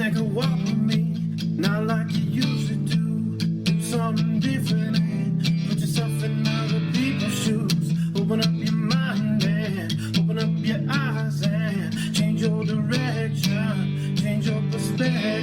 take a walk with me, not like you used to do. Do something different and put yourself in other people's shoes. Open up your mind and open up your eyes and change your direction, change your perspective.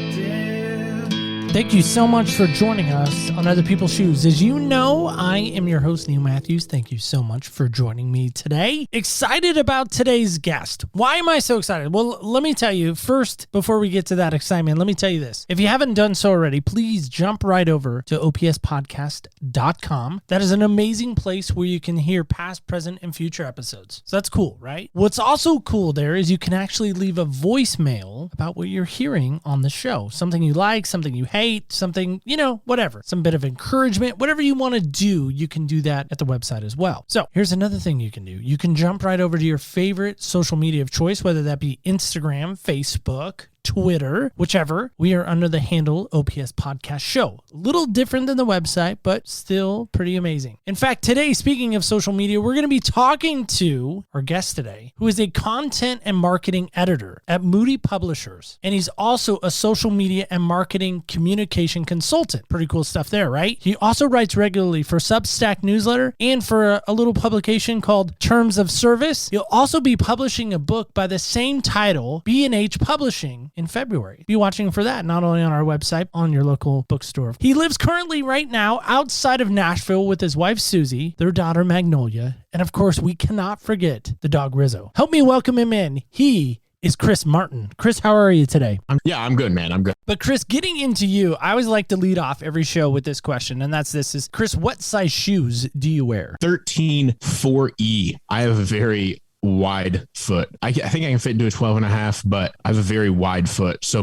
Thank you so much for joining us on Other People's Shoes. As you know, I am your host, Neil Matthews. Thank you so much for joining me today. Excited about today's guest. Why am I so excited? Well, let me tell you first, before we get to that excitement, let me tell you this. If you haven't done so already, please jump right over to opspodcast.com. That is an amazing place where you can hear past, present, and future episodes. So that's cool, right? What's also cool there is you can actually leave a voicemail about what you're hearing on the show. Something you like, something you hate, something, whatever, some bit of encouragement, whatever you want to do, you can do that at the website as well. So here's another thing you can do. You can jump right over to your favorite social media of choice, whether that be Instagram, Facebook, Twitter, whichever. We are under the handle OPS Podcast Show. A little different than the website, but still pretty amazing. In fact, today, speaking of social media, we're going to be talking to our guest today, who is a content and marketing editor at Moody Publishers. And he's also a social media and marketing communication consultant. Pretty cool stuff there, right? He also writes regularly for Substack newsletter and for a little publication called Terms of Service. He'll also be publishing a book by the same title, B&H Publishing, in February. Be watching for that, not only on our website, on your local bookstore. He lives currently right now outside of Nashville with his wife, Susie, their daughter, Magnolia, and of course, we cannot forget the dog, Rizzo. Help me welcome him in. He is Chris Martin. Chris, how are you today? I'm good, man. I'm good. But Chris, getting into you, I always like to lead off every show with this question, and this, Chris, what size shoes do you wear? 13 4E. I have a very wide foot. I think I can fit into a 12 and a half, but I have a very wide foot. So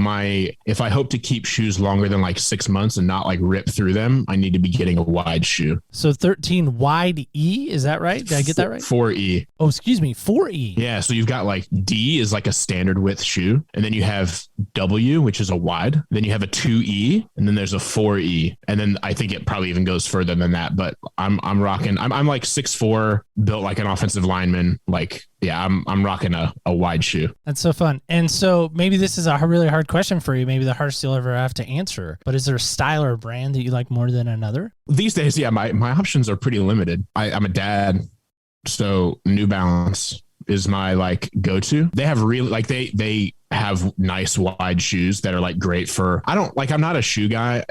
if I hope to keep shoes longer than like 6 months and not like rip through them, I need to be getting a wide shoe. So 13 wide E, is that right? Did I get that right? 4E. Oh, excuse me, 4E. Yeah. So you've got like D is like a standard width shoe. And then you have W, which is a wide. Then you have a 2E, and then there's a 4E. And then I think it probably even goes further than that, but I'm rocking. I'm like 6'4", built like an offensive lineman. Like, yeah, I'm rocking a wide shoe. That's so fun. And so maybe this is a really hard question for you, maybe the hardest you'll ever have to answer, but is there a style or brand that you like more than another? These days, yeah, my options are pretty limited. I'm a dad, so New Balance is my like go-to. They have really like they have nice wide shoes that are like great for, I'm not a shoe guy.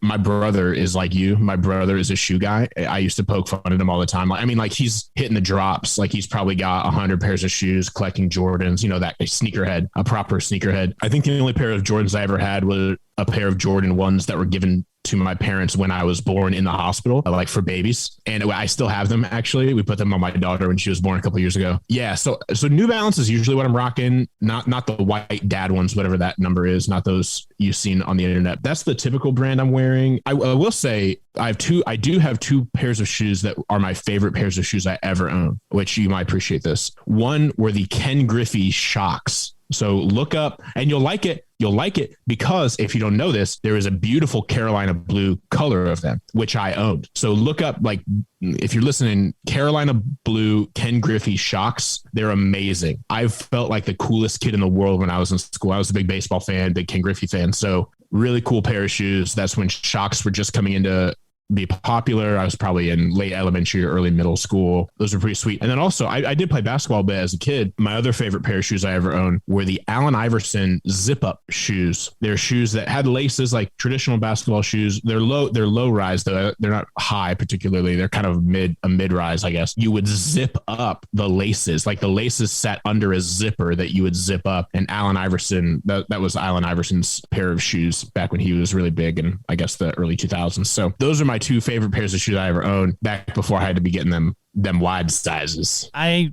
My brother is like you. My brother is a shoe guy. I used to poke fun at him all the time. He's hitting the drops. Like he's probably got 100 pairs of shoes, collecting Jordans, that sneakerhead, a proper sneakerhead. I think the only pair of Jordans I ever had was a pair of Jordan 1s that were given to my parents when I was born in the hospital, like for babies. And I still have them, actually. We put them on my daughter when she was born a couple years ago. Yeah. So New Balance is usually what I'm rocking. Not the white dad ones, whatever that number is, not those you've seen on the internet. That's the typical brand I'm wearing. I will say I do have two pairs of shoes that are my favorite pairs of shoes I ever own, which you might appreciate this. One were the Ken Griffey Shocks. So look up and you'll like it. You'll like it because if you don't know this, there is a beautiful Carolina blue color of them, which I owned. So look up, like, if you're listening, Carolina blue Ken Griffey Shocks. They're amazing. I felt like the coolest kid in the world when I was in school. I was a big baseball fan, big Ken Griffey fan. So really cool pair of shoes. That's when Shocks were just coming into be popular. I was probably in late elementary or early middle school. Those are pretty sweet. And then also I did play basketball a bit as a kid. My other favorite pair of shoes I ever owned were the Allen Iverson zip up shoes. They're shoes that had laces like traditional basketball shoes. They're low rise though. They're not high particularly. They're kind of a mid rise, I guess. You would zip up the laces, like the laces sat under a zipper that you would zip up. And Allen Iverson, that was Allen Iverson's pair of shoes back when he was really big in, I guess, the early 2000s. So those are my two favorite pairs of shoes I ever owned back before I had to be getting them wide sizes. I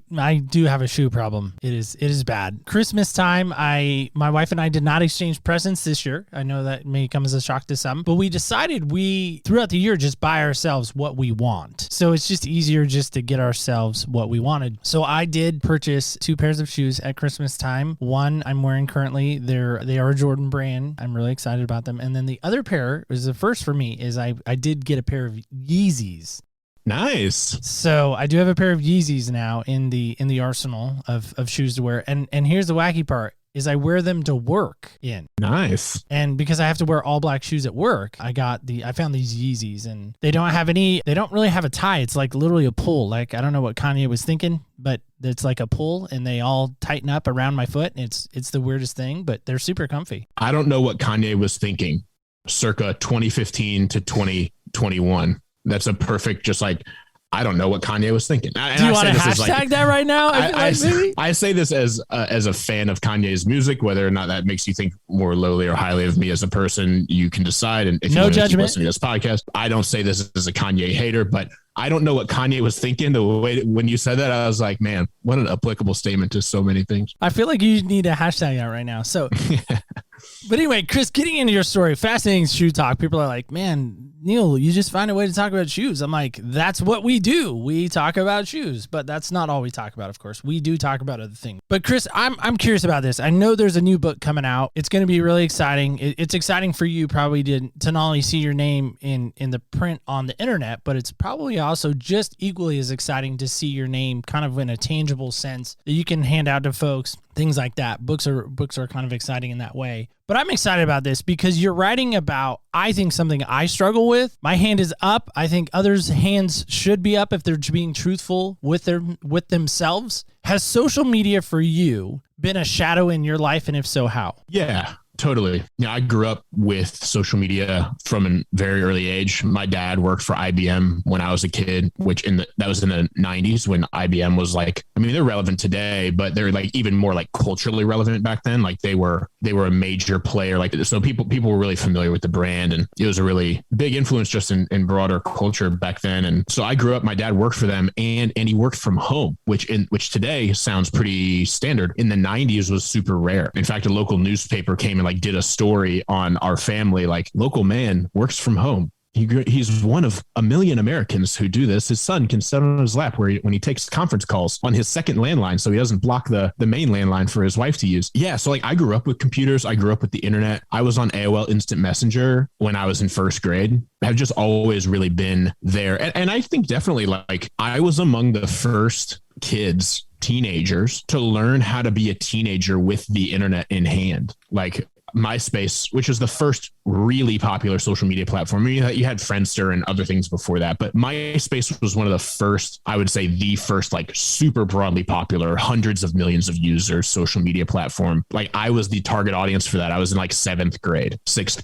do have a shoe problem. It is bad. Christmas time, my wife and I did not exchange presents this year. I know that may come as a shock to some, but we decided throughout the year just buy ourselves what we want. So it's just easier just to get ourselves what we wanted. So I did purchase two pairs of shoes at Christmas time. One I'm wearing currently. They are a Jordan brand. I'm really excited about them. And then the other pair was the first for me is I did get a pair of Yeezys. Nice. So I do have a pair of Yeezys now in the arsenal of shoes to wear. And here's the wacky part. is I wear them to work in. Nice. And because I have to wear all black shoes at work, I found these Yeezys, and they don't really have a tie. It's like literally a pull. Like, I don't know what Kanye was thinking, but it's like a pull, and they all tighten up around my foot. And it's the weirdest thing, but they're super comfy. I don't know what Kanye was thinking circa 2015 to 2021. That's a perfect, just like, I don't know what Kanye was thinking. And Do you want to hashtag that right now? I say this as a fan of Kanye's music, whether or not that makes you think more lowly or highly of me as a person, you can decide. And if no you want to keep judgment. listening to this podcast, I don't say this as a Kanye hater, but I don't know what Kanye was thinking. The way when you said that, I was like, man, what an applicable statement to so many things. I feel like you need to hashtag that right now. So, but anyway, Chris, getting into your story, fascinating shoe talk. People are like, man, Neil, you just find a way to talk about shoes. I'm like, that's what we do. We talk about shoes, but that's not all we talk about. Of course, we do talk about other things. But Chris, I'm curious about this. I know there's a new book coming out. It's going to be really exciting. It's exciting for you probably to not only see your name in the print on the internet, but it's probably also just equally as exciting to see your name kind of in a tangible sense that you can hand out to folks, things like that. Books are kind of exciting in that way. But I'm excited about this because you're writing about, I think, something I struggle with. My hand is up. I think others' hands should be up if they're being truthful with themselves. Has social media for you been a shadow in your life? And if so, how? Yeah. Totally. Yeah, I grew up with social media from a very early age. My dad worked for IBM when I was a kid, that was in the 90s when IBM was like, I mean, they're relevant today, but they're like even more like culturally relevant back then. Like they were a major player. Like, so people were really familiar with the brand, and it was a really big influence just in broader culture back then. And so I grew up, my dad worked for them, and he worked from home, which today sounds pretty standard. In the 90s was super rare. In fact, a local newspaper came and like did a story on our family, like, local man works from home. He's one of a million Americans who do this. His son can sit on his lap when he takes conference calls on his second landline, so he doesn't block the main landline for his wife to use. Yeah, so like I grew up with computers. I grew up with the internet. I was on AOL Instant Messenger when I was in first grade. I've just always really been there. And I think definitely like I was among the first teenagers to learn how to be a teenager with the internet in hand. Like MySpace, which was the first really popular social media platform. I mean, you had Friendster and other things before that, but MySpace was one of the first, I would say the first, like super broadly popular, hundreds of millions of users social media platform. Like I was the target audience for that. I was in like 6th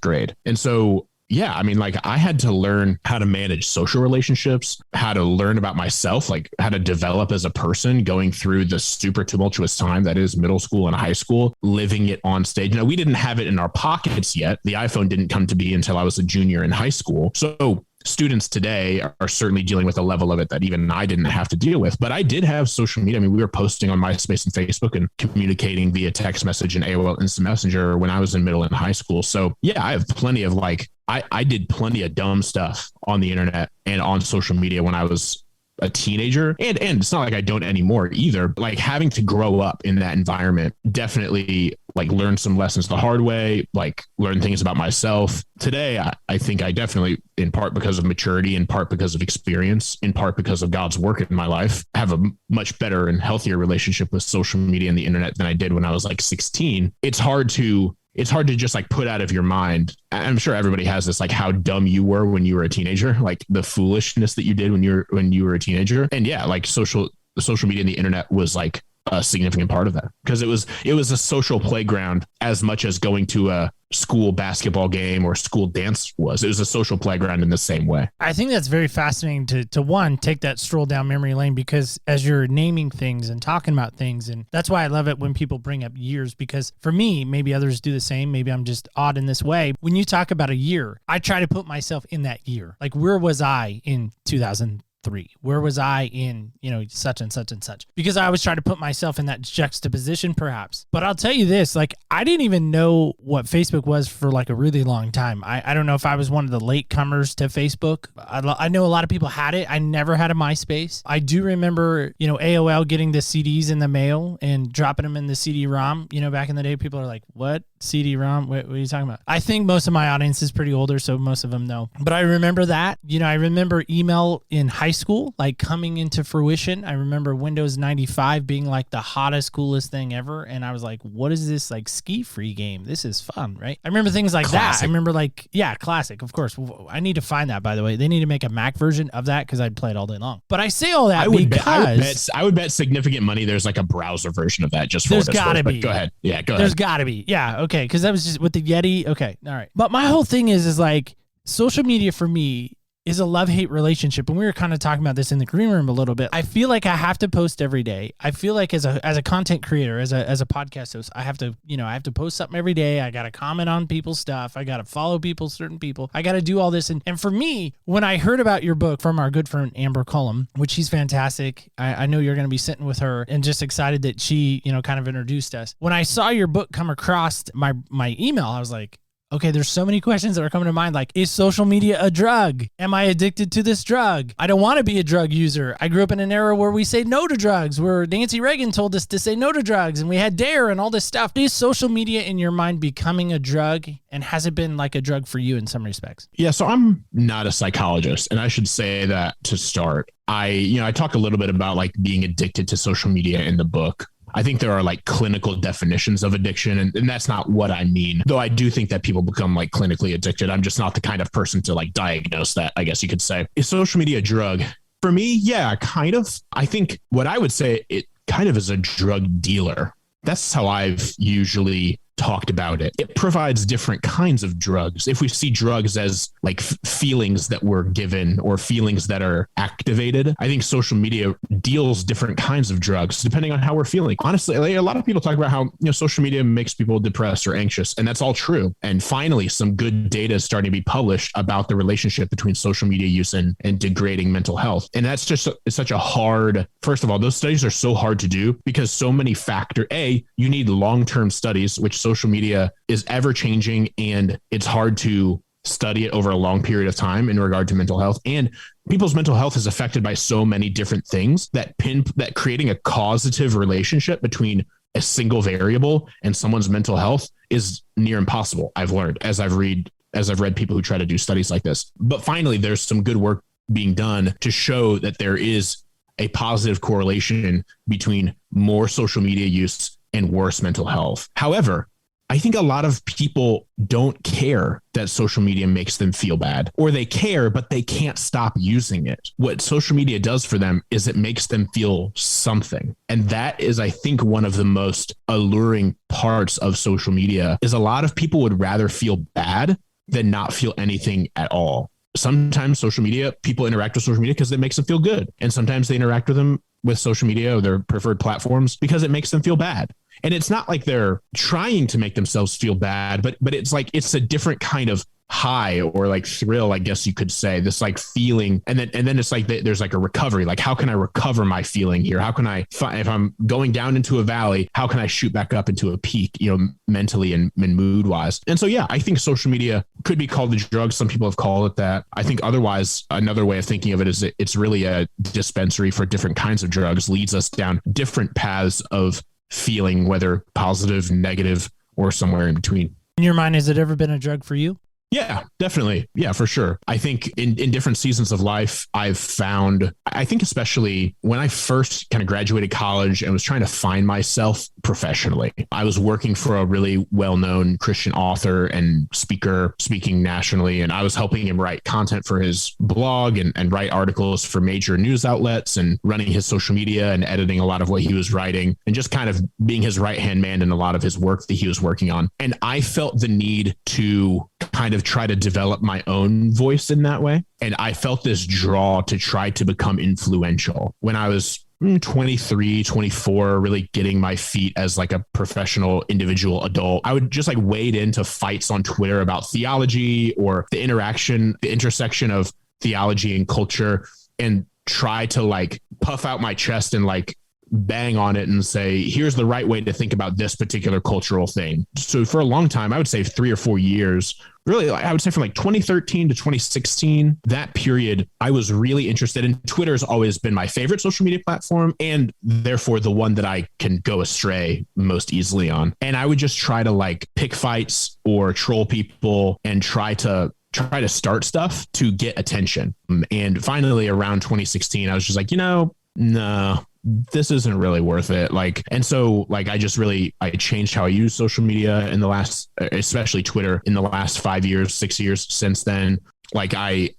grade. And so yeah, I mean, like I had to learn how to manage social relationships, how to learn about myself, like how to develop as a person going through the super tumultuous time that is middle school and high school, living it on stage. Now, we didn't have it in our pockets yet. The iPhone didn't come to be until I was a junior in high school. So students today are certainly dealing with a level of it that even I didn't have to deal with. But I did have social media. I mean, we were posting on MySpace and Facebook and communicating via text message and AOL Instant Messenger when I was in middle and high school. So yeah, I have plenty of like, I did plenty of dumb stuff on the internet and on social media when I was a teenager. And it's not like I don't anymore either. Like having to grow up in that environment, definitely like learn some lessons the hard way, like learn things about myself. Today, I think I definitely, in part because of maturity, in part because of experience, in part because of God's work in my life, have a much better and healthier relationship with social media and the internet than I did when I was like 16. It's hard to just like put out of your mind. I'm sure everybody has this, like how dumb you were when you were a teenager, like the foolishness that you did when you were a teenager. And yeah, like social media and the internet was like a significant part of that because it was a social playground as much as going to a school basketball game or school dance was. It was a social playground in the same way. I think that's very fascinating to one, take that stroll down memory lane, because as you're naming things and talking about things, and that's why I love it when people bring up years, because for me, maybe others do the same. Maybe I'm just odd in this way. When you talk about a year, I try to put myself in that year. Like, where was I in 2003? Where was I in, such and such and such? Because I always try to put myself in that juxtaposition perhaps. But I'll tell you this, like, I didn't even know what Facebook was for like a really long time. I don't know if I was one of the late comers to Facebook. I know a lot of people had it. I never had a MySpace. I do remember, AOL getting the CDs in the mail and dropping them in the CD-ROM. Back in the day, people are like, what? CD-ROM? What are you talking about? I think most of my audience is pretty older, so most of them know. But I remember that. I remember email in high high school, like coming into fruition. I remember Windows 95 being like the hottest, coolest thing ever. And I was like, what is this like ski free game? This is fun, right? I remember things like that. I remember like, yeah, classic, of course. I need to find that, by the way. They need to make a Mac version of that because I'd play it all day long. But I say all that I would bet significant money there's like a browser version of that just for there's gotta be. Go ahead. Yeah, go ahead. There's gotta be. Yeah, okay. Because that was just with the Yeti. Okay, all right. But my whole thing is like social media for me is a love-hate relationship. And we were kind of talking about this in the green room a little bit. I feel like I have to post every day. I feel like as a content creator, as a podcast host, I have to post something every day. I got to comment on people's stuff. I got to follow certain people. I got to do all this. And for me, when I heard about your book from our good friend Amber Cullum, which she's fantastic. I know you're going to be sitting with her and just excited that she, kind of introduced us. When I saw your book come across my email, I was like, okay, there's so many questions that are coming to mind. Like, is social media a drug? Am I addicted to this drug? I don't want to be a drug user. I grew up in an era where we say no to drugs, where Nancy Reagan told us to say no to drugs, and we had DARE and all this stuff. Is social media in your mind becoming a drug? And has it been like a drug for you in some respects? Yeah, so I'm not a psychologist, and I should say that to start. I talk a little bit about like being addicted to social media in the book. I think there are like clinical definitions of addiction, and that's not what I mean. Though I do think that people become like clinically addicted. I'm just not the kind of person to like diagnose that, I guess you could say. Is social media a drug? For me, yeah, kind of. I think what I would say, it kind of is a drug dealer. That's how I've usually talked about it. It provides different kinds of drugs. If we see drugs as like feelings that we're given or feelings that are activated, I think social media deals different kinds of drugs depending on how we're feeling. Honestly, like, a lot of people talk about how social media makes people depressed or anxious, and that's all true. And finally, some good data is starting to be published about the relationship between social media use and degrading mental health. And that's just it's such a hard. First of all, those studies are so hard to do because so many you need long-term studies, which social media is ever changing, and it's hard to study it over a long period of time in regard to mental health. And people's mental health is affected by so many different things that creating a causative relationship between a single variable and someone's mental health is near impossible. I've learned as I've read people who try to do studies like this. But finally, there's some good work being done to show that there is a positive correlation between more social media use and worse mental health. However, I think a lot of people don't care that social media makes them feel bad, or they care, but they can't stop using it. What social media does for them is it makes them feel something. And that is, I think, one of the most alluring parts of social media is a lot of people would rather feel bad than not feel anything at all. Sometimes people interact with social media because it makes them feel good. And sometimes they interact with social media or their preferred platforms because it makes them feel bad. And it's not like they're trying to make themselves feel bad, but it's like it's a different kind of high or like thrill, I guess you could say, this like feeling. And then it's like there's like a recovery. Like, how can I recover my feeling here? How can I, if I'm going down into a valley, how can I shoot back up into a peak, mentally and mood wise? And so, yeah, I think social media could be called a drug. Some people have called it that. I think otherwise, another way of thinking of it is it's really a dispensary for different kinds of drugs, leads us down different paths of feeling, whether positive, negative, or somewhere in between. In your mind, has it ever been a drug for you? Yeah, definitely. Yeah, for sure. I think in different seasons of life, I think especially when I first kind of graduated college and was trying to find myself professionally, I was working for a really well-known Christian author and speaker, speaking nationally, and I was helping him write content for his blog and write articles for major news outlets and running his social media and editing a lot of what he was writing and just kind of being his right-hand man in a lot of his work that he was working on. And I felt the need to kind of try to develop my own voice in that way. And I felt this draw to try to become influential when I was 23, 24, really getting my feet as like a professional individual adult. I would just like wade into fights on Twitter about theology or the intersection of theology and culture, and try to like puff out my chest and like bang on it and say, here's the right way to think about this particular cultural thing. So for a long time, I would say 3 or 4 years, really, I would say from like 2013 to 2016, that period, I was really interested in. Twitter has always been my favorite social media platform, and therefore the one that I can go astray most easily on. And I would just try to like pick fights or troll people and try to try to start stuff to get attention. And finally around 2016, I was just like, no, this isn't really worth it. Like, and so like, I changed how I use social media in the last, especially Twitter, in the last 5 years, 6 years since then. Like I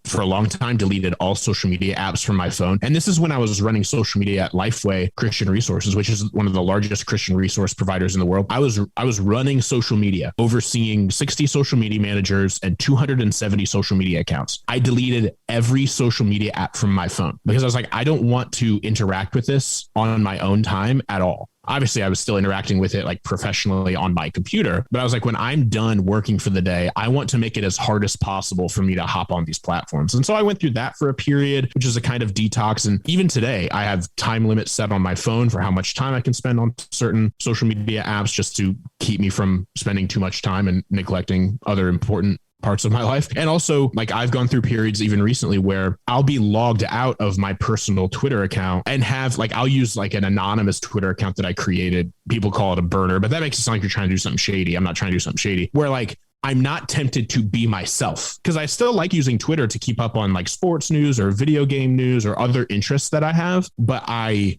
for a long time deleted all social media apps from my phone. And this is when I was running social media at Lifeway Christian Resources, which is one of the largest Christian resource providers in the world. I was running social media, overseeing 60 social media managers and 270 social media accounts. I deleted every social media app from my phone because I was like, I don't want to interact with this on my own time at all. Obviously, I was still interacting with it like professionally on my computer, but I was like, when I'm done working for the day, I want to make it as hard as possible for me to hop on these platforms. And so I went through that for a period, which is a kind of detox. And even today, I have time limits set on my phone for how much time I can spend on certain social media apps just to keep me from spending too much time and neglecting other important parts of my life. And also, like, I've gone through periods even recently where I'll be logged out of my personal Twitter account and have like, I'll use like an anonymous Twitter account that I created. People call it a burner, but that makes it sound like you're trying to do something shady. I'm not trying to do something shady, where like I'm not tempted to be myself, because I still like using Twitter to keep up on like sports news or video game news or other interests that I have. But I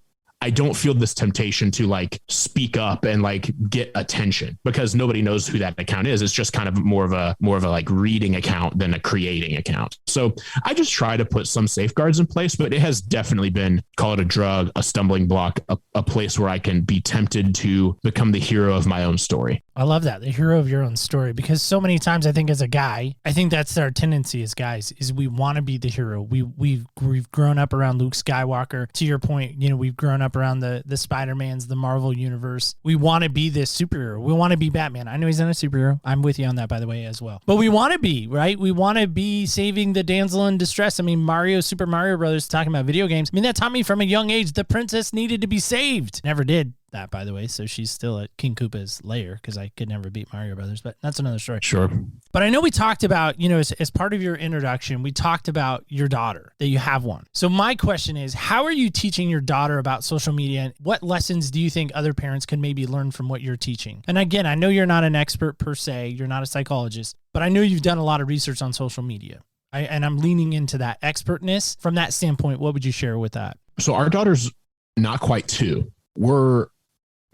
don't feel this temptation to like speak up and like get attention because nobody knows who that account is. It's just kind of more of a like reading account than a creating account. So I just try to put some safeguards in place, but it has definitely been, call it a drug, a stumbling block, a place where I can be tempted to become the hero of my own story. I love that, the hero of your own story, because so many times I think as a guy, I think that's our tendency as guys, is we want to be the hero. We've grown up around Luke Skywalker. To your point, we've grown up around the Spider-Mans, the Marvel universe. We want to be this superhero. We want to be Batman. I know he's not a superhero. I'm with you on that, by the way, as well. But we want to be, right? We want to be saving the damsel in distress. I mean, Super Mario Brothers, talking about video games. I mean, that taught me from a young age the princess needed to be saved. Never did that, by the way, so she's still at King Koopa's lair because I could never beat Mario Brothers, but that's another story. Sure. But I know we talked about, as part of your introduction, we talked about your daughter, that you have one. So my question is, how are you teaching your daughter about social media, and what lessons do you think other parents can maybe learn from what you're teaching? And again, I know you're not an expert per se, you're not a psychologist, but I know you've done a lot of research on social media. And I'm leaning into that expertness. From that standpoint, what would you share with that? So our daughter's not quite 2. We're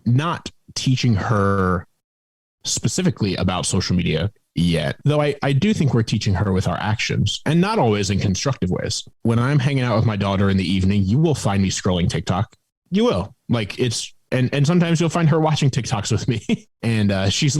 not teaching her specifically about social media yet, though I do think we're teaching her with our actions, and not always in constructive ways. When I'm hanging out with my daughter in the evening, you will find me scrolling TikTok. You will. Like, it's and sometimes you'll find her watching TikToks with me. And she's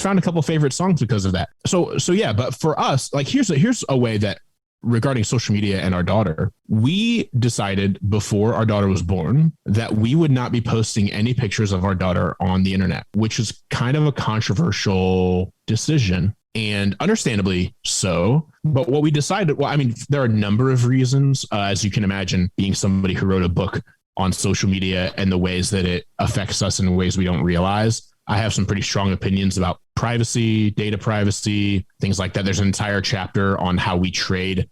found a couple favorite songs because of that. So yeah, but for us, like, here's a way that, regarding social media and our daughter, we decided before our daughter was born that we would not be posting any pictures of our daughter on the internet, which is kind of a controversial decision, and understandably so. But what we decided, well, I mean, there are a number of reasons, as you can imagine, being somebody who wrote a book on social media and the ways that it affects us in ways we don't realize. I have some pretty strong opinions about privacy, data privacy, things like that. There's an entire chapter on how we trade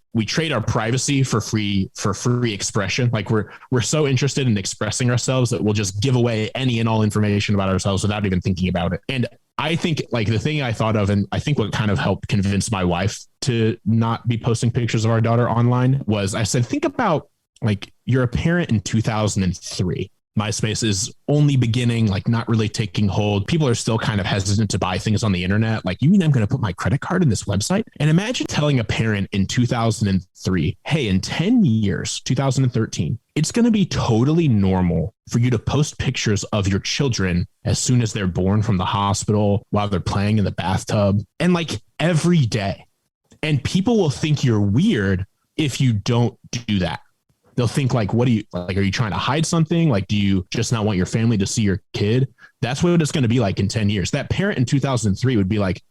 our privacy for free expression. Like, we're so interested in expressing ourselves that we'll just give away any and all information about ourselves without even thinking about it. And I think, like, the thing I thought of, and I think what kind of helped convince my wife to not be posting pictures of our daughter online, was I said, think about, like, you're a parent in 2003. MySpace is only beginning, like, not really taking hold. People are still kind of hesitant to buy things on the internet. Like, you mean I'm going to put my credit card in this website? And imagine telling a parent in 2003, hey, in 10 years, 2013, it's going to be totally normal for you to post pictures of your children as soon as they're born from the hospital, while they're playing in the bathtub, and like every day. And people will think you're weird if you don't do that. They'll think, like, what do you, like, are you trying to hide something? Like, do you just not want your family to see your kid? That's what it's going to be like in 10 years. That parent in 2003 would be like,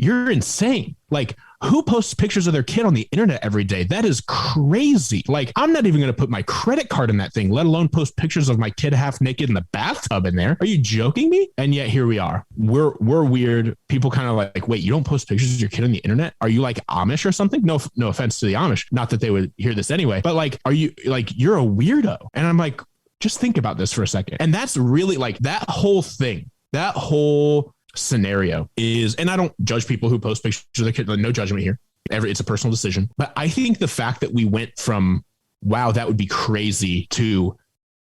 you're insane. Like, who posts pictures of their kid on the internet every day? That is crazy. Like, I'm not even going to put my credit card in that thing, let alone post pictures of my kid half naked in the bathtub in there. Are you joking me? And yet here we are. We're weird. People kind of like, wait, you don't post pictures of your kid on the internet? Are you like Amish or something? No offense to the Amish. Not that they would hear this anyway, but like, are you like, you're a weirdo? And I'm like, just think about this for a second. And that's really, like, that whole thing, that whole scenario is, and I don't judge people who post pictures of their kids, no judgment here. It's a personal decision. But I think the fact that we went from, wow, that would be crazy, to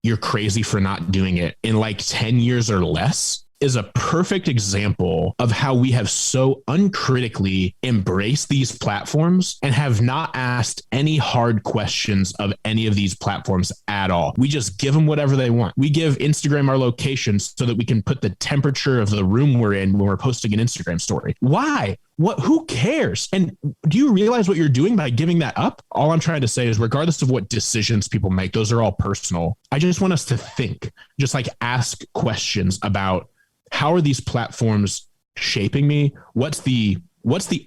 you're crazy for not doing it in like 10 years or less is a perfect example of how we have so uncritically embraced these platforms and have not asked any hard questions of any of these platforms at all. We just give them whatever they want. We give Instagram our locations so that we can put the temperature of the room we're in when we're posting an Instagram story. Why? Who cares? And do you realize what you're doing by giving that up? All I'm trying to say is, regardless of what decisions people make, those are all personal. I just want us to think, just like ask questions about, how are these platforms shaping me? What's the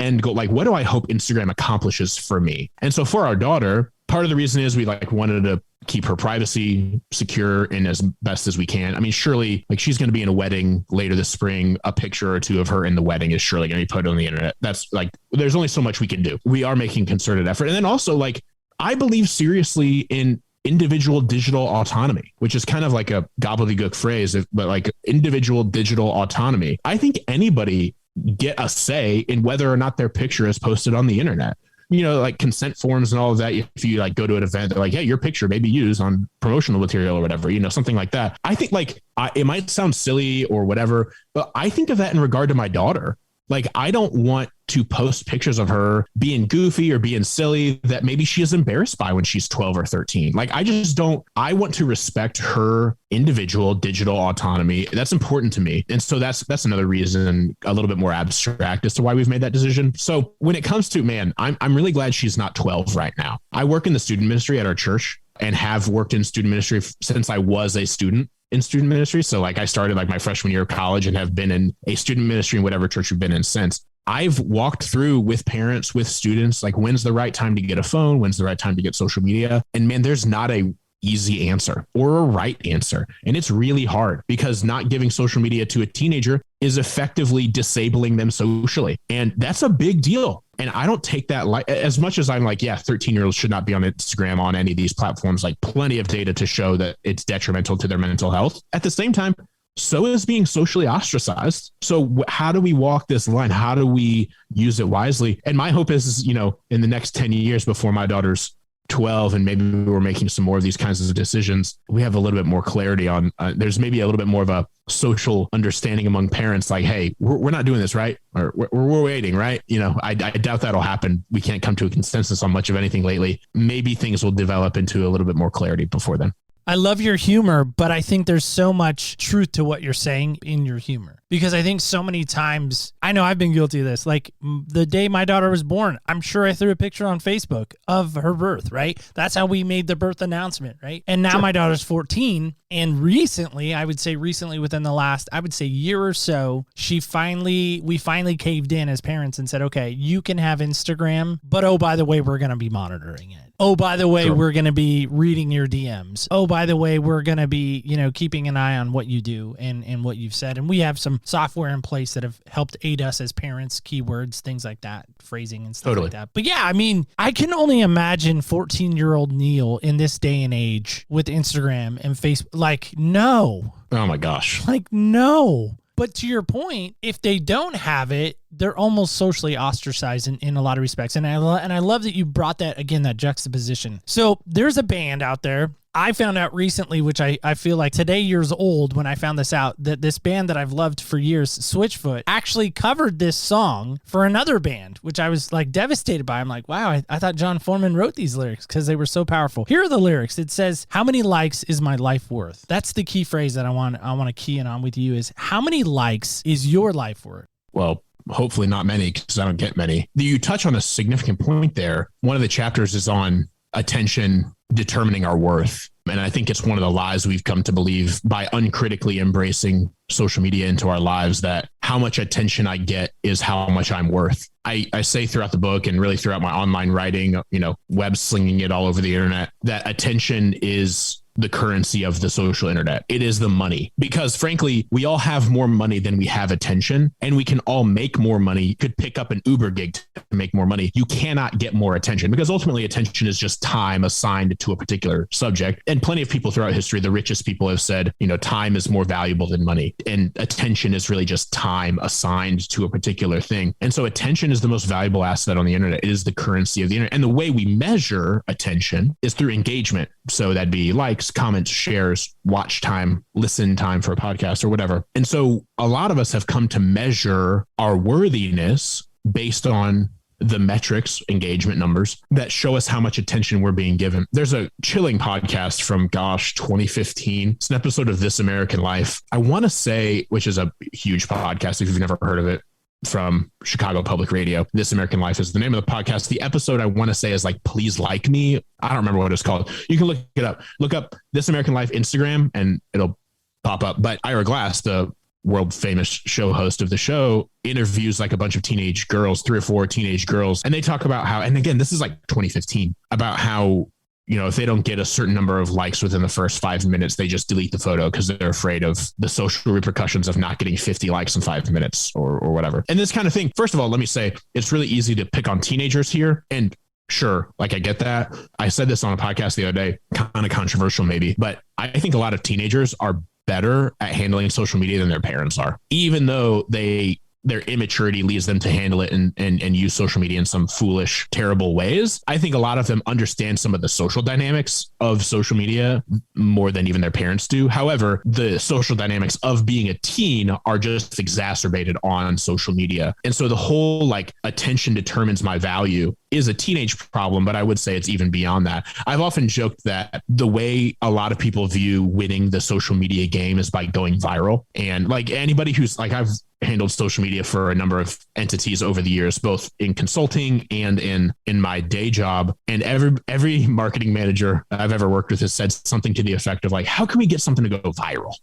end goal? Like, what do I hope Instagram accomplishes for me? And so for our daughter, part of the reason is we like wanted to keep her privacy secure and as best as we can. I mean, surely, like, she's going to be in a wedding later this spring. A picture or two of her in the wedding is surely going to be put on the internet. That's like, there's only so much we can do. We are making concerted effort. And then also, like, I believe seriously in individual digital autonomy, which is kind of like a gobbledygook phrase, but like individual digital autonomy. I think anybody get a say in whether or not their picture is posted on the internet. You know, like consent forms and all of that. If you like go to an event, they're like, hey, your picture may be used on promotional material or whatever, you know, something like that. I think like it might sound silly or whatever, but I think of that in regard to my daughter. Like, I don't want to post pictures of her being goofy or being silly that maybe she is embarrassed by when she's 12 or 13. Like, I just don't, I want to respect her individual digital autonomy. That's important to me. And so that's another reason, a little bit more abstract, as to why we've made that decision. So when it comes to, man, I'm really glad she's not 12 right now. I work in the student ministry at our church and have worked in student ministry since I was a student in student ministry. So like I started like my freshman year of college and have been in a student ministry in whatever church we've been in since. I've walked through with parents, with students, like, when's the right time to get a phone? When's the right time to get social media? And man, there's not a easy answer or a right answer. And it's really hard because not giving social media to a teenager is effectively disabling them socially. And that's a big deal. And I don't take that like, as much as I'm like, yeah, 13-year-olds should not be on Instagram, on any of these platforms, like plenty of data to show that it's detrimental to their mental health. At the same time, so is being socially ostracized. So how do we walk this line? How do we use it wisely? And my hope is, you know, in the next 10 years before my daughter's 12 and maybe we're making some more of these kinds of decisions, we have a little bit more clarity on, there's maybe a little bit more of a social understanding among parents, like, hey, we're not doing this, right? Or we're waiting, right? You know, I doubt that'll happen. We can't come to a consensus on much of anything lately. Maybe things will develop into a little bit more clarity before then. I love your humor, but I think there's so much truth to what you're saying in your humor. Because I think so many times, I know I've been guilty of this. Like the day my daughter was born, I'm sure I threw a picture on Facebook of her birth, right? That's how we made the birth announcement, right? And now my daughter's 14. And recently, I would say within the last, I would say year or so, we finally caved in as parents and said, okay, you can have Instagram, but oh, by the way, we're going to be monitoring it. Oh, by the way, we're going to be reading your DMs. Oh, by the way, we're going to be, you know, keeping an eye on what you do and what you've said. And we have some software in place that have helped aid us as parents, keywords, things like that, phrasing and stuff like that. But yeah, I mean, I can only imagine 14-year-old Neil in this day and age with Instagram and Facebook. Like, no. Oh my gosh. Like, no. But to your point, if they don't have it, they're almost socially ostracized in a lot of respects. And I love that you brought that, again, that juxtaposition. So there's a band out there. I found out recently, which I feel like today years old when I found this out, that this band that I've loved for years, Switchfoot, actually covered this song for another band, which I was like devastated by. I'm like, wow, I thought John Foreman wrote these lyrics because they were so powerful. Here are the lyrics. It says, how many likes is my life worth? That's the key phrase that I want to key in on with you is, how many likes is your life worth? Well, hopefully not many, because I don't get many. You touch on a significant point there. One of the chapters is on attention determining our worth. And I think it's one of the lies we've come to believe by uncritically embracing social media into our lives, that how much attention I get is how much I'm worth. I say throughout the book and really throughout my online writing, you know, web slinging it all over the internet, that attention is the currency of the social internet. It is the money, because frankly, we all have more money than we have attention, and we can all make more money. You could pick up an Uber gig to make more money. You cannot get more attention, because ultimately attention is just time assigned to a particular subject. And plenty of people throughout history, the richest people have said, time is more valuable than money, and attention is really just time assigned to a particular thing. And so attention is the most valuable asset on the internet. It is the currency of the internet. And the way we measure attention is through engagement. So that'd be likes, comments, shares, watch time, listen time for a podcast or whatever. And so a lot of us have come to measure our worthiness based on the metrics, engagement numbers that show us how much attention we're being given. There's a chilling podcast from 2015. It's an episode of This American Life. I want to say, which is a huge podcast if you've never heard of it, from Chicago Public Radio. This American Life is the name of the podcast. The episode I want to say is like, Please Like Me. I don't remember what it's called. You can look it up. Look up This American Life Instagram and it'll pop up. But Ira Glass, the world famous show host of the show, interviews like a bunch of teenage girls, 3 or 4 teenage girls. And they talk about how, and again, this is like 2015, about how, if they don't get a certain number of likes within the first 5 minutes, they just delete the photo because they're afraid of the social repercussions of not getting 50 likes in 5 minutes or whatever. And this kind of thing, first of all, let me say, it's really easy to pick on teenagers here. And sure, I get that. I said this on a podcast the other day, kind of controversial maybe, but I think a lot of teenagers are better at handling social media than their parents are, even though their immaturity leads them to handle it and use social media in some foolish, terrible ways. I think a lot of them understand some of the social dynamics of social media more than even their parents do. However, the social dynamics of being a teen are just exacerbated on social media. And so the whole attention determines my value is a teenage problem, but I would say it's even beyond that. I've often joked that the way a lot of people view winning the social media game is by going viral. And anybody who's I've handled social media for a number of entities over the years, both in consulting and in my day job. And every marketing manager I've ever worked with has said something to the effect of how can we get something to go viral?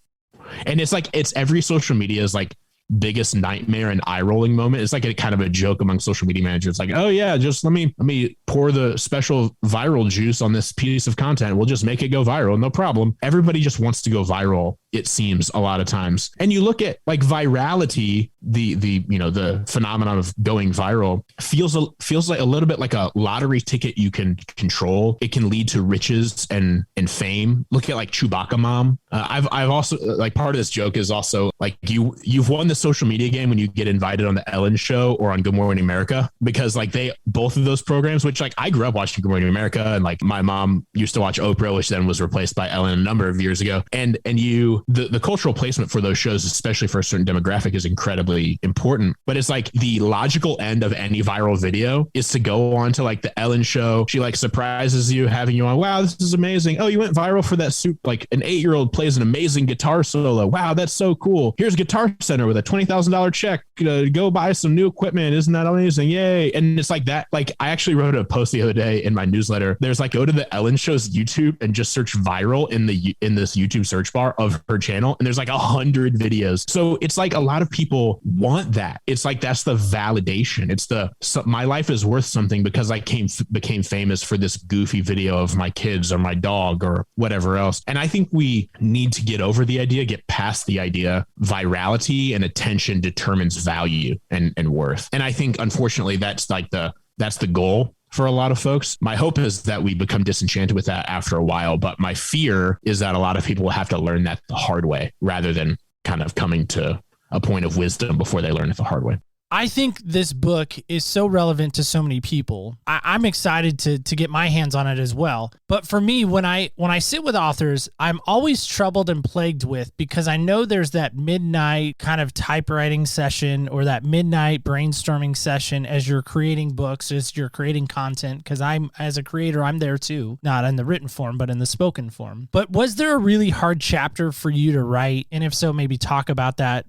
And it's every social media's biggest nightmare and eye rolling moment. It's a kind of a joke among social media managers. Oh yeah, just let me pour the special viral juice on this piece of content. We'll just make it go viral. No problem. Everybody just wants to go viral, it seems, a lot of times. And you look at virality, the phenomenon of going viral feels like a little bit like a lottery ticket you can control. It can lead to riches and fame. Look at Chewbacca Mom. I've also part of this joke is also you've won the social media game when you get invited on the Ellen Show or on Good Morning America, because both of those programs, which I grew up watching Good Morning America, and my mom used to watch Oprah, which then was replaced by Ellen a number of years ago. And the cultural placement for those shows, especially for a certain demographic, is incredibly important. But it's the logical end of any viral video is to go on to the Ellen Show. She surprises you, having you on. Wow, this is amazing. Oh, you went viral for that suit. An 8-year-old plays an amazing guitar solo. Wow, that's so cool. Here's Guitar Center with a $20,000 check. Go buy some new equipment. Isn't that amazing? Yay. And it's that. I actually wrote a post the other day in my newsletter. There's go to the Ellen Show's YouTube and just search viral in this YouTube search bar of her channel. And there's 100 videos. So it's a lot of people want that. It's that's the validation. It's my life is worth something because I became famous for this goofy video of my kids or my dog or whatever else. And I think we need to get past the idea virality and attention determines value and worth. And I think, unfortunately, that's the goal for a lot of folks. My hope is that we become disenchanted with that after a while. But my fear is that a lot of people will have to learn that the hard way rather than kind of coming to a point of wisdom before they learn it the hard way. I think this book is so relevant to so many people. I'm excited to get my hands on it as well. But for me, when I sit with authors, I'm always troubled and plagued with, because I know there's that midnight kind of typewriting session or that midnight brainstorming session as you're creating books, as you're creating content, because as a creator, I'm there too, not in the written form, but in the spoken form. But was there a really hard chapter for you to write? And if so, maybe talk about that.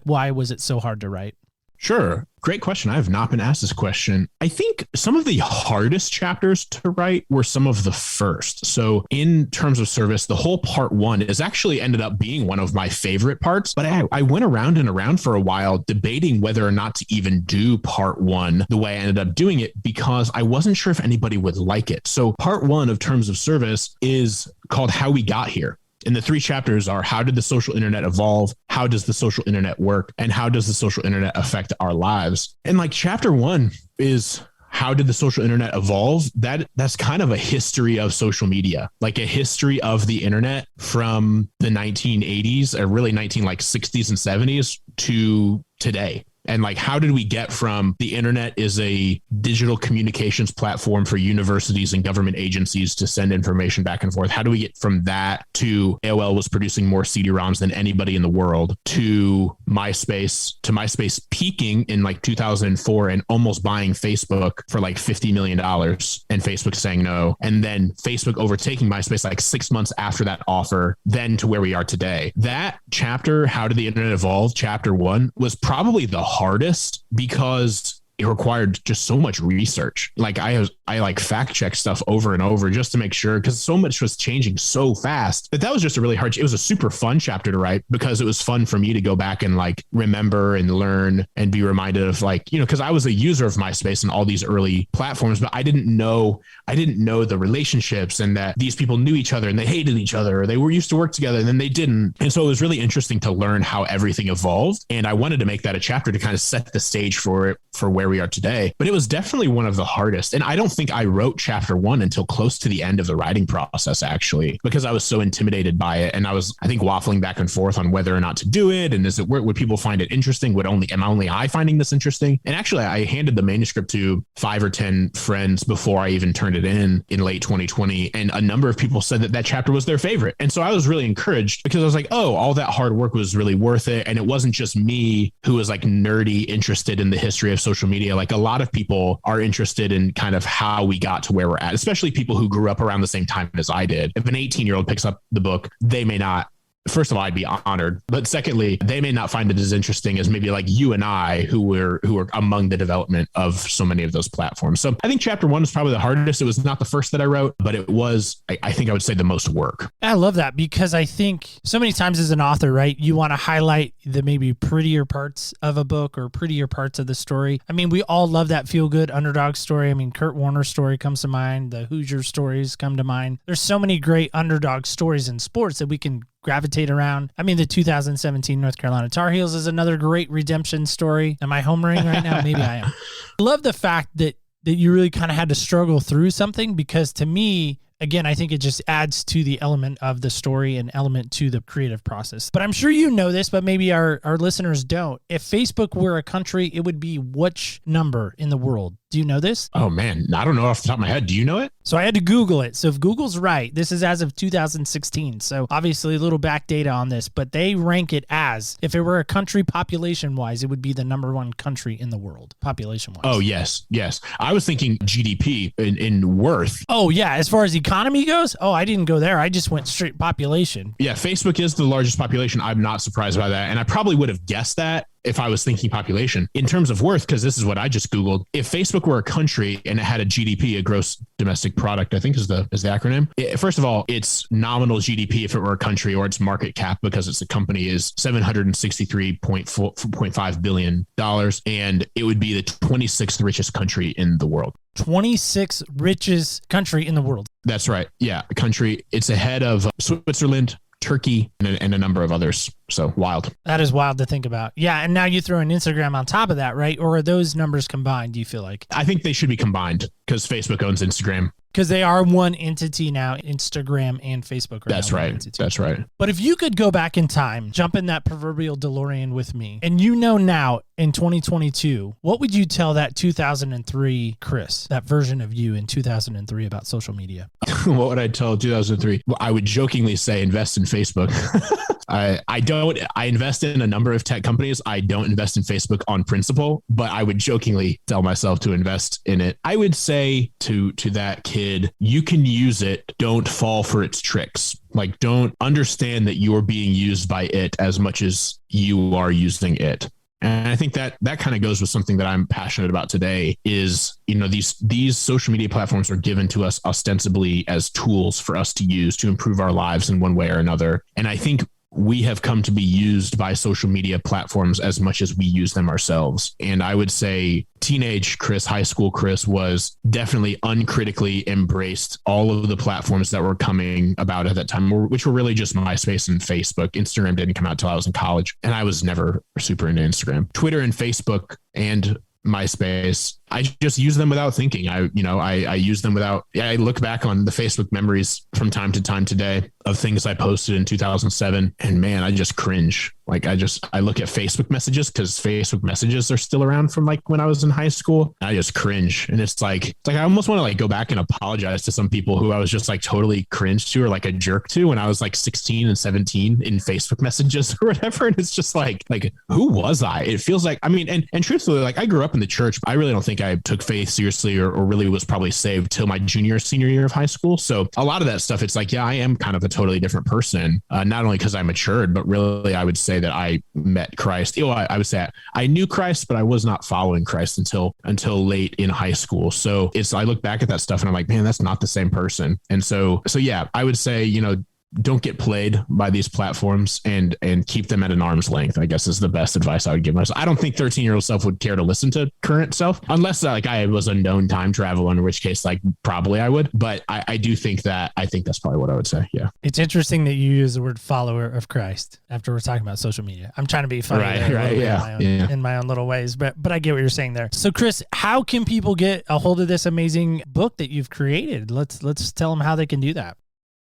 Why was it so hard to write? Sure. Great question. I have not been asked this question. I think some of the hardest chapters to write were some of the first. So in terms of service, the whole part one is actually ended up being one of my favorite parts. But I went around and around for a while debating whether or not to even do part one the way I ended up doing it, because I wasn't sure if anybody would like it. So part one of terms of service is called How We Got Here. And the 3 chapters are: how did the social internet evolve? How does the social internet work? And how does the social internet affect our lives? And like chapter 1 is how did the social internet evolve? That's kind of a history of social media, like a history of the internet from the 1980s, or really 60s and 70s to today. And like, how did we get from the internet is a digital communications platform for universities and government agencies to send information back and forth? How do we get from that to AOL was producing more CD-ROMs than anybody in the world, to MySpace peaking in like 2004 and almost buying Facebook for like $50 million, and Facebook saying no. And then Facebook overtaking MySpace like 6 months after that offer, then to where we are today. That chapter, How Did the Internet Evolve, chapter 1, was probably the hardest because it required just so much research. Like I like fact check stuff over and over just to make sure, because so much was changing so fast that was just a really hard. It was a super fun chapter to write because it was fun for me to go back and like remember and learn and be reminded of like, because I was a user of MySpace and all these early platforms, but I didn't know the relationships and that these people knew each other and they hated each other, or they were used to work together and then they didn't. And so it was really interesting to learn how everything evolved. And I wanted to make that a chapter to kind of set the stage for where we are today. But it was definitely one of the hardest. And I don't think I wrote chapter 1 until close to the end of the writing process, actually, because I was so intimidated by it. And I think waffling back and forth on whether or not to do it. And would people find it interesting? Am only I finding this interesting? And actually, I handed the manuscript to 5 or 10 friends before I even turned it in late 2020. And a number of people said that chapter was their favorite. And so I was really encouraged, because I was like, oh, all that hard work was really worth it. And it wasn't just me who was like nerdy interested in the history of social media. Like a lot of people are interested in kind of how we got to where we're at, especially people who grew up around the same time as I did. If an 18-year-old picks up the book, they may not. First of all, I'd be honored. But secondly, they may not find it as interesting as maybe like you and I, who were among the development of so many of those platforms. So I think chapter 1 was probably the hardest. It was not the first that I wrote, but it was, I think I would say, the most work. I love that, because I think so many times as an author, right, you want to highlight the maybe prettier parts of a book or prettier parts of the story. I mean, we all love that feel-good underdog story. I mean, Kurt Warner's story comes to mind. The Hoosier stories come to mind. There's so many great underdog stories in sports that we can gravitate around. I mean, the 2017 North Carolina Tar Heels is another great redemption story. Am I homering right now? Maybe I am. I love the fact that you really kind of had to struggle through something, because to me, again, I think it just adds to the element of the story and element to the creative process. But I'm sure you know this, but maybe our listeners don't. If Facebook were a country, it would be which number in the world? Do you know this? Oh, man. I don't know off the top of my head. Do you know it? So I had to Google it. So if Google's right, this is as of 2016. So obviously a little back data on this, but they rank it as, if it were a country population-wise, it would be the number 1 country in the world, population-wise. Oh, yes. Yes. I was thinking GDP in worth. Oh, yeah. As far as economy goes? Oh, I didn't go there. I just went straight population. Yeah. Facebook is the largest population. I'm not surprised by that. And I probably would have guessed that if I was thinking population. In terms of worth, because this is what I just Googled, if Facebook were a country and it had a GDP, a gross domestic product, I think is the acronym. First of all, its nominal GDP, if it were a country, or its market cap, because it's a company, is $763.5 billion. And it would be the 26th richest country in the world. 26th richest country in the world. That's right. Yeah. A country. It's ahead of Switzerland, Turkey, and a number of others. So wild. That is wild to think about. Yeah. And now you throw an Instagram on top of that, right? Or are those numbers combined, do you feel like? I think they should be combined, because Facebook owns Instagram. Because they are one entity now, Instagram and Facebook. That's right. That's right. But if you could go back in time, jump in that proverbial DeLorean with me, and you know now in 2022, what would you tell that 2003 Chris, that version of you in 2003 about social media? What would I tell 2003? Well, I would jokingly say invest in Facebook. I invest in a number of tech companies. I don't invest in Facebook on principle, but I would jokingly tell myself to invest in it. I would say to that kid, you can use it. Don't fall for its tricks. Like, don't understand that you're being used by it as much as you are using it. And I think that kind of goes with something that I'm passionate about today is, these social media platforms are given to us ostensibly as tools for us to use to improve our lives in one way or another. And I think we have come to be used by social media platforms as much as we use them ourselves. And I would say teenage Chris, high school Chris was definitely uncritically embraced all of the platforms that were coming about at that time, which were really just MySpace and Facebook. Instagram didn't come out till I was in college, and I was never super into Instagram. Twitter and Facebook and MySpace, I just use them without thinking. I use them without, I look back on the Facebook memories from time to time today of things I posted in 2007. And man, I just cringe. Like I look at Facebook messages because Facebook messages are still around from like when I was in high school. I just cringe. And it's like I almost want to like go back and apologize to some people who I was just like totally cringe to or like a jerk to when I was like 16 and 17 in Facebook messages or whatever. And it's just like who was I? It feels like, I mean, and truthfully, like I grew up in the church, but I really don't think I took faith seriously or really was probably saved till my senior year of high school. So a lot of that stuff, it's like, yeah, I am kind of a totally different person, not only because I matured, but really I would say that I met Christ. I would say I knew Christ, but I was not following Christ until late in high school. So I look back at that stuff and I'm like, man, that's not the same person. And so yeah, I would say, don't get played by these platforms and keep them at an arm's length, I guess is the best advice I would give myself. I don't think 13-year-old self would care to listen to current self unless like I was a known time traveler, in which case like probably I would. But I do think that's probably what I would say. Yeah. It's interesting that you use the word follower of Christ after we're talking about social media. I'm trying to be funny right. Yeah. In my own little ways, but I get what you're saying there. So Chris, how can people get a hold of this amazing book that you've created? Let's tell them how they can do that.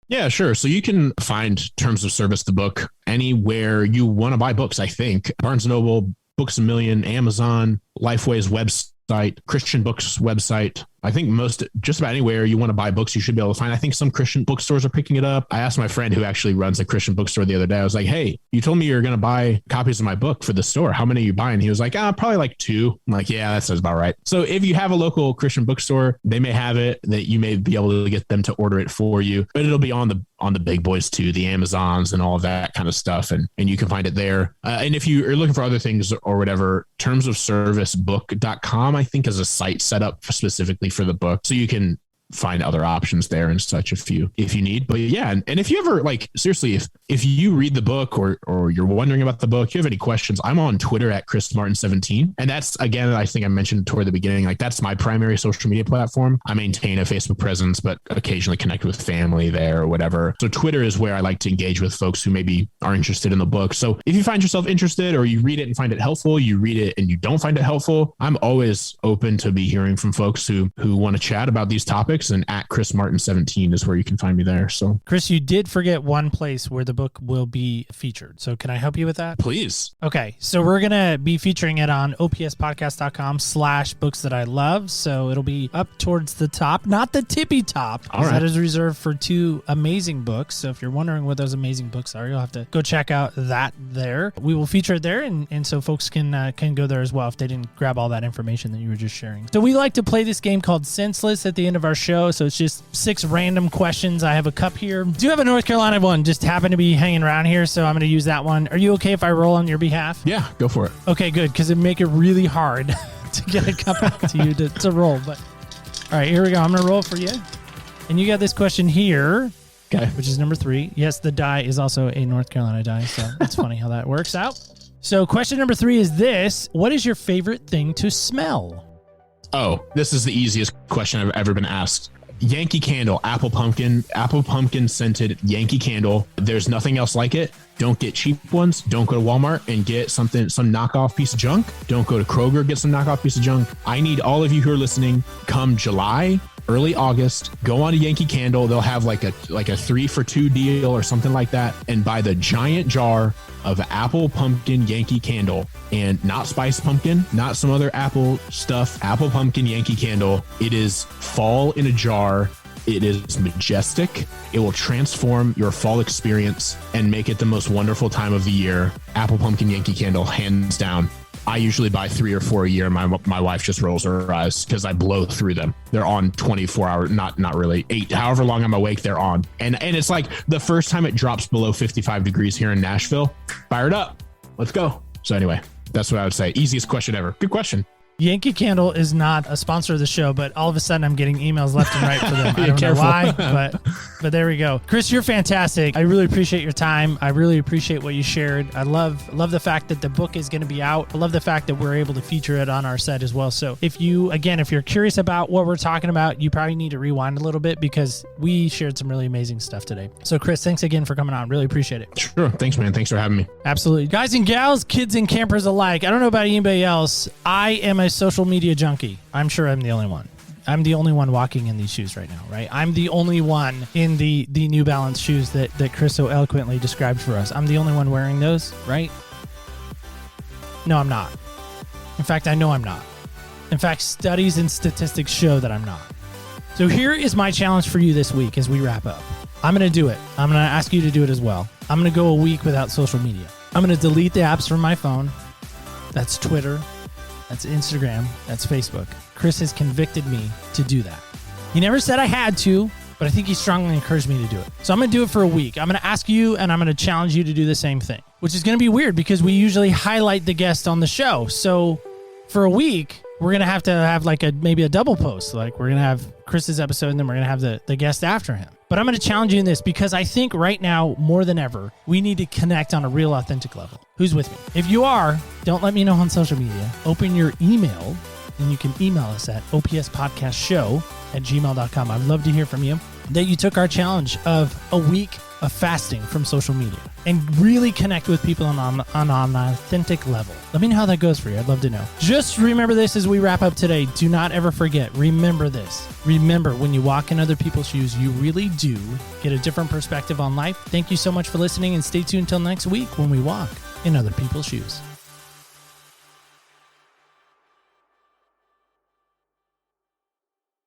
Yeah, sure. So you can find Terms of Service, the book, anywhere you want to buy books, I think. Barnes & Noble, Books A Million, Amazon, Lifeway's website, Christian Books website. I think just about anywhere you want to buy books, you should be able to find. I think some Christian bookstores are picking it up. I asked my friend who actually runs a Christian bookstore the other day. I was like, hey, you told me you're going to buy copies of my book for the store. How many are you buying? He was like, probably like 2. I'm like, yeah, that sounds about right. So if you have a local Christian bookstore, they may have it, that you may be able to get them to order it for you, but it'll be on the big boys too, the Amazons and all of that kind of stuff. And you can find it there. And if you are looking for other things or whatever, termsofservicebook.com, I think, is a site set up specifically for the book. So you can find other options there and such if you need. But yeah, and if you ever like, seriously, if you read the book or you're wondering about the book, you have any questions, I'm on Twitter at Chris Martin 17. And that's, again, I think I mentioned toward the beginning, like that's my primary social media platform. I maintain a Facebook presence, but occasionally connect with family there or whatever. So Twitter is where I like to engage with folks who maybe are interested in the book. So if you find yourself interested or you read it and find it helpful, you read it and you don't find it helpful, I'm always open to be hearing from folks who want to chat about these topics. And at Chris Martin 17 is where you can find me there. So Chris, you did forget one place where the book will be featured. So can I help you with that? Please. Okay. So we're going to be featuring it on opspodcast.com/books that I love. So it'll be up towards the top, not the tippy top. All right. That is reserved for 2 amazing books. So if you're wondering what those amazing books are, you'll have to go check out that there. We will feature it there. And so folks can go there as well if they didn't grab all that information that you were just sharing. So we like to play this game called Senseless at the end of our show. So it's just 6 random questions. I have a cup here. Do you have a North Carolina one? Just happen to be hanging around here, so I'm going to use that one. Are you okay if I roll on your behalf? Yeah, go for it. Okay, good, because it'd make it really hard to get a cup out to you to roll. But all right, here we go. I'm going to roll for you. And you got this question here, okay, which is number 3. Yes, the die is also a North Carolina die, so it's funny how that works out. So question number 3 is this. What is your favorite thing to smell? Oh, this is the easiest question I've ever been asked. Yankee Candle, apple pumpkin scented Yankee Candle. There's nothing else like it. Don't get cheap ones. Don't go to Walmart and get some knockoff piece of junk. Don't go to Kroger, get some knockoff piece of junk. I need all of you who are listening, come July, early August, go on to Yankee Candle. They'll have like a 3 for 2 deal or something like that, and buy the giant jar of apple pumpkin Yankee Candle, and not spice pumpkin, not some other apple stuff. Apple pumpkin Yankee Candle. It is fall in a jar. It is majestic. It will transform your fall experience and make it the most wonderful time of the year. Apple pumpkin Yankee Candle, hands down. I usually buy 3 or 4 a year. My wife just rolls her eyes because I blow through them. They're on 24 hours, not really 8, however long I'm awake, they're on. And it's like the first time it drops below 55 degrees here in Nashville, fire it up. Let's go. So anyway, That's what I would say. Easiest question ever. Good question. Yankee Candle is not a sponsor of the show, but all of a sudden I'm getting emails left and right for them. I don't know why, but there we go. Chris, you're fantastic. I really appreciate your time. I really appreciate what you shared. I love the fact that the book is going to be out. I love the fact that we're able to feature it on our set as well. So if you're curious about what we're talking about, you probably need to rewind a little bit because we shared some really amazing stuff today. So Chris, thanks again for coming on. Really appreciate it. Sure. Thanks, man. Thanks for having me. Absolutely. Guys and gals, kids and campers alike. I don't know about anybody else. I am a social media junkie. I'm sure I'm the only one. I'm the only one walking in these shoes right now, right? I'm the only one in the New Balance shoes that Chris so eloquently described for us. I'm the only one wearing those, right? No, I'm not. In fact, I know I'm not. In fact, studies and statistics show that I'm not. So here is my challenge for you this week as we wrap up. I'm going to do it. I'm going to ask you to do it as well. I'm going to go a week without social media. I'm going to delete the apps from my phone. That's Twitter. That's Instagram. That's Facebook. Chris has convicted me to do that. He never said I had to, but I think he strongly encouraged me to do it. So I'm going to do it for a week. I'm going to ask you and I'm going to challenge you to do the same thing, which is going to be weird because we usually highlight the guest on the show. So for a week, we're going to have like maybe a double post. Like we're going to have Chris's episode and then we're going to have the guest after him. But I'm going to challenge you in this because I think right now, more than ever, we need to connect on a real authentic level. Who's with me? If you are, don't let me know on social media. Open your email and you can email us at opspodcastshow@gmail.com. I'd love to hear from you that you took our challenge of a week of fasting from social media and really connect with people on an authentic level. Let me know how that goes for you. I'd love to know. Just remember this as we wrap up today. Do not ever forget. Remember this. Remember, when you walk in other people's shoes, you really do get a different perspective on life. Thank you so much for listening and stay tuned until next week when we walk in other people's shoes.